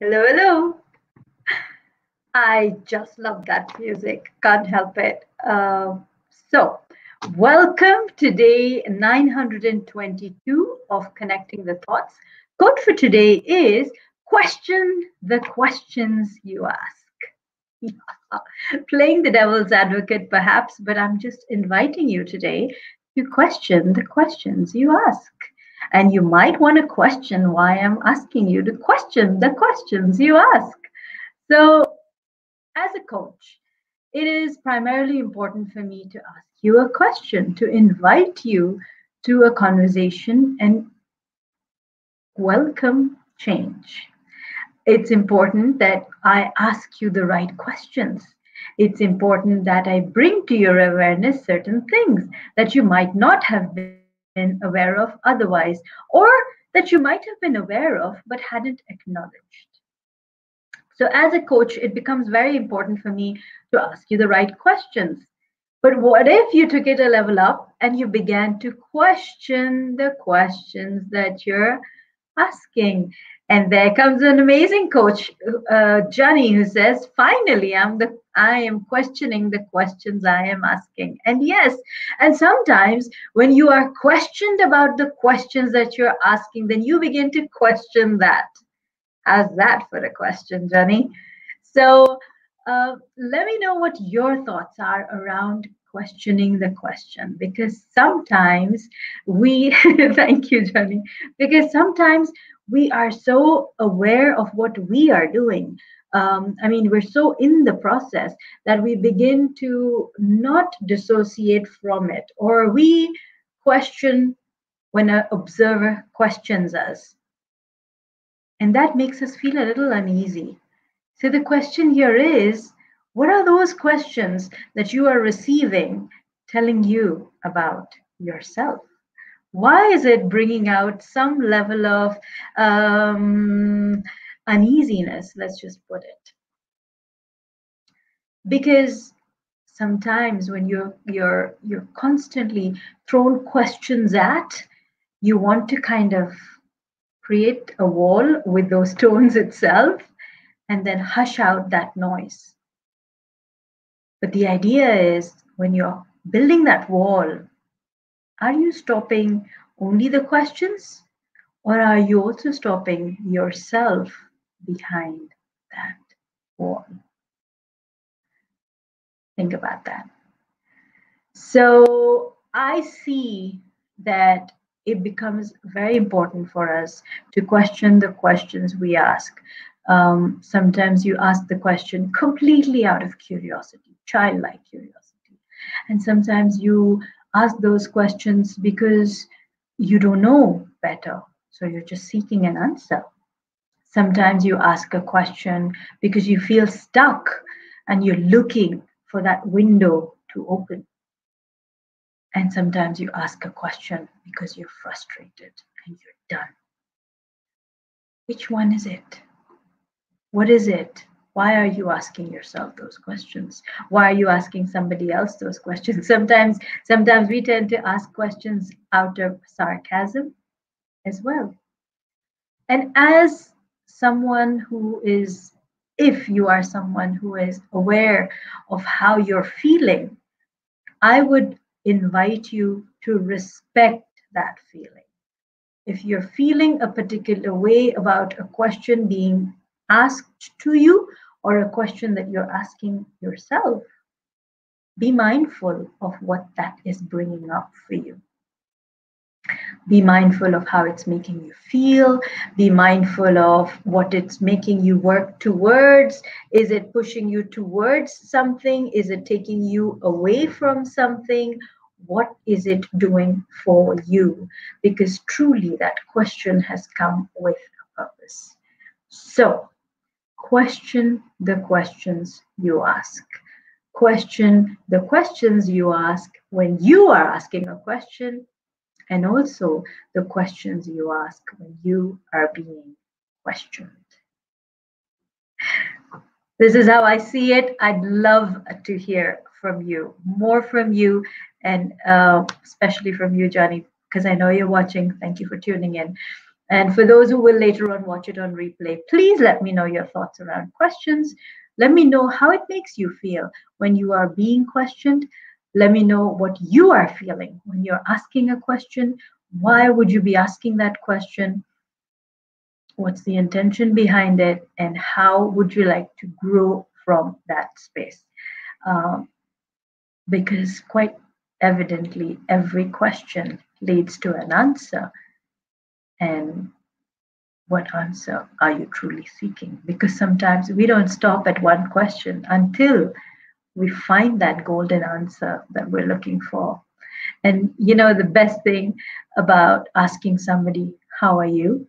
Hello, hello. I just love that music. Can't help it. So, welcome to day 922 of Connecting the Thoughts. Quote for today is question the questions you ask. Playing the devil's advocate, perhaps, but I'm just inviting you today to question the questions you ask. And you might want to question why I'm asking you to question the questions you ask. So, as a coach, it is primarily important for me to ask you a question, to invite you to a conversation and welcome change. It's important that I ask you the right questions. It's important that I bring to your awareness certain things that you might not have been aware of otherwise, or that you might have been aware of but hadn't acknowledged. So, as a coach, it becomes very important for me to ask you the right questions. But what if you took it a level up and you began to question the questions that you're asking? And there comes an amazing coach, Johnny, who says, "Finally, I am questioning the questions I am asking." And yes, and sometimes when you are questioned about the questions that you're asking, then you begin to question that. How's that for a question, Johnny? So let me know what your thoughts are around questioning the question, because sometimes we, thank you, Johnny, because sometimes we are so aware of what we are doing. I mean, we're so in the process that we begin to not dissociate from it, or we question when an observer questions us. And that makes us feel a little uneasy. So the question here is, what are those questions that you are receiving telling you about yourself? Why is it bringing out some level of uneasiness? Let's just put it. Because sometimes when you're constantly thrown questions at, you want to kind of create a wall with those tones itself and then hush out that noise. But the idea is, when you're building that wall, are you stopping only the questions, or are you also stopping yourself behind that wall? Think about that. So I see that it becomes very important for us to question the questions we ask. Sometimes you ask the question completely out of curiosity, childlike curiosity. And sometimes you ask those questions because you don't know better. So you're just seeking an answer. Sometimes you ask a question because you feel stuck and you're looking for that window to open. And sometimes you ask a question because you're frustrated and you're done. Which one is it? What is it? Why are you asking yourself those questions? Why are you asking somebody else those questions? Sometimes we tend to ask questions out of sarcasm as well. And as someone who is, if you are someone who is aware of how you're feeling, I would invite you to respect that feeling. If you're feeling a particular way about a question being asked to you, or a question that you're asking yourself, be mindful of what that is bringing up for you. Be mindful of how it's making you feel. Be mindful of what it's making you work towards. Is it pushing you towards something? Is it taking you away from something? What is it doing for you? Because truly that question has come with a purpose. So question the questions you ask. Question the questions you ask when you are asking a question, and also the questions you ask when you are being questioned. This is how I see it. I'd love to hear from you, more from you, and especially from you, Johnny, because I know you're watching. Thank you for tuning in. And for those who will later on watch it on replay, please let me know your thoughts around questions. Let me know how it makes you feel when you are being questioned. Let me know what you are feeling when you're asking a question. Why would you be asking that question? What's the intention behind it? And how would you like to grow from that space? Because quite evidently, every question leads to an answer. And what answer are you truly seeking? Because sometimes we don't stop at one question until we find that golden answer that we're looking for. And the best thing about asking somebody, how are you?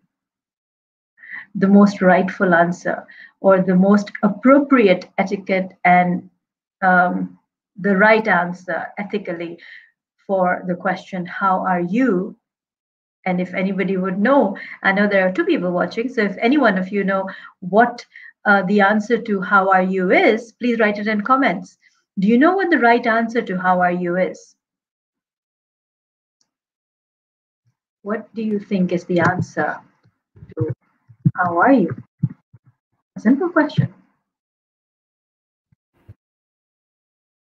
The most rightful answer, or the most appropriate etiquette and the right answer ethically for the question, how are you? And if anybody would know, I know there are two people watching, so if any one of you know what the answer to how are you is, please write it in comments. Do you know what the right answer to how are you is? What do you think is the answer to how are you? A simple question.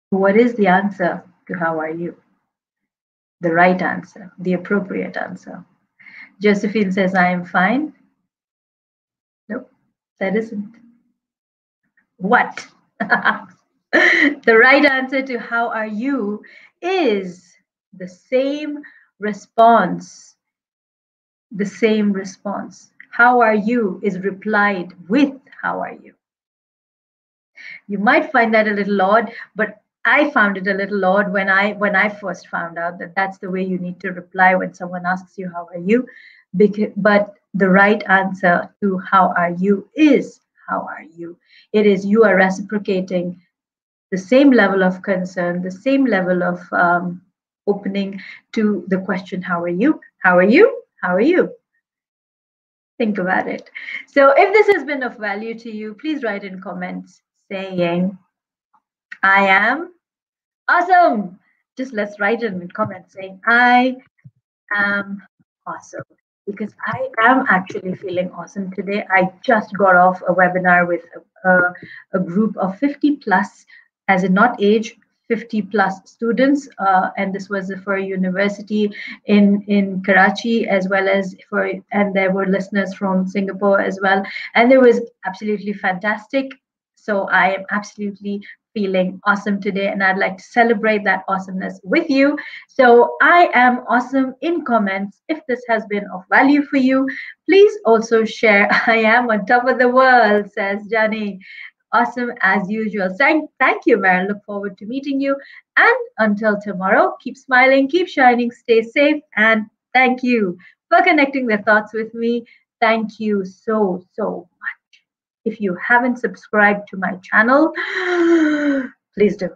What is the answer to how are you? The right answer, the appropriate answer. Josephine says, I am fine. Nope, that isn't. What? The right answer to how are you is the same response. The same response. How are you is replied with how are you. You might find that a little odd, but I found it a little odd when I first found out that that's the way you need to reply when someone asks you how are you. But the right answer to how are you is how are you. It is you are reciprocating the same level of concern, the same level of opening to the question, how are you? How are you? How are you? Think about it. So if this has been of value to you, please write in comments saying, I am awesome. Just let's write it in comments saying, I am awesome. Because I am actually feeling awesome today. I just got off a webinar with a group of 50 plus, as in not age, 50 plus students, and this was for a university in Karachi, as well as and there were listeners from Singapore as well, and it was absolutely fantastic. So I am absolutely feeling awesome today, and I'd like to celebrate that awesomeness with you. So I am awesome in comments. If this has been of value for you, please also share. I am on top of the world, says Johnny. Awesome as usual. Thank you, Maren. Look forward to meeting you. And until tomorrow, keep smiling, keep shining, stay safe, and thank you for connecting the thoughts with me. Thank you so, so much. If you haven't subscribed to my channel, please do.